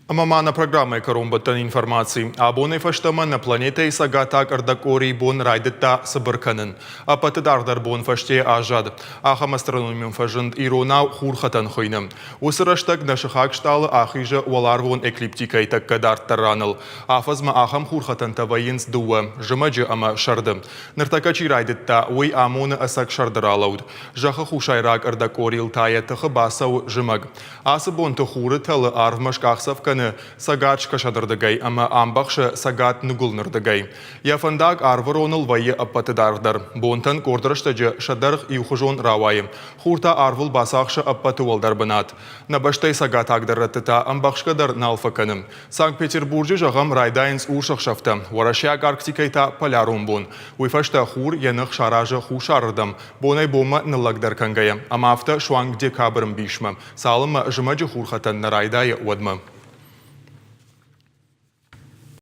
Мамана программа «Корумбаттан информации». Абоны фаштама на планете Сагатак Ардакори бон райдетта Сабарканын. Апатыдардар бон фаште ажад. Ахам астрономиум фажынд ирона хурхатан хойным. Усыраштак нашихак шталы ахижа валарвон эклиптикай таккадар тараныл. Афазма ахам хурхатан тавайынс дуа. Жымаджы ама шардым. Ныртакачи райдетта уй амоны асак шардаралауд. Жаха хушайрак Ардакорил тая тахабасау жымаг. Асы бон тухуры талы арвмашкахсав Сагат шкашадырдыгай, ама амбақшы сагат нүгілнырдыгай. Яфандак арвароныл вайы аппатыдардар. Бонтан кордырыштыжы шадарх иухужон равайы. Хурта арвыл басақшы аппаты олдар бынат. Набаштай сагат агдырраттыта амбақшкадар налфаканым. Санкт-Петербуржы жағам райдайынс ушықшафты. Варашяк арктикайта полярум бон. Уйфашта хур янық шаражы хушарырдым. Бонай бома ныллагдар кангая. Амафта шуанг декабрым бишма. Салыма жымаджы хурхатан на райдайы одмы.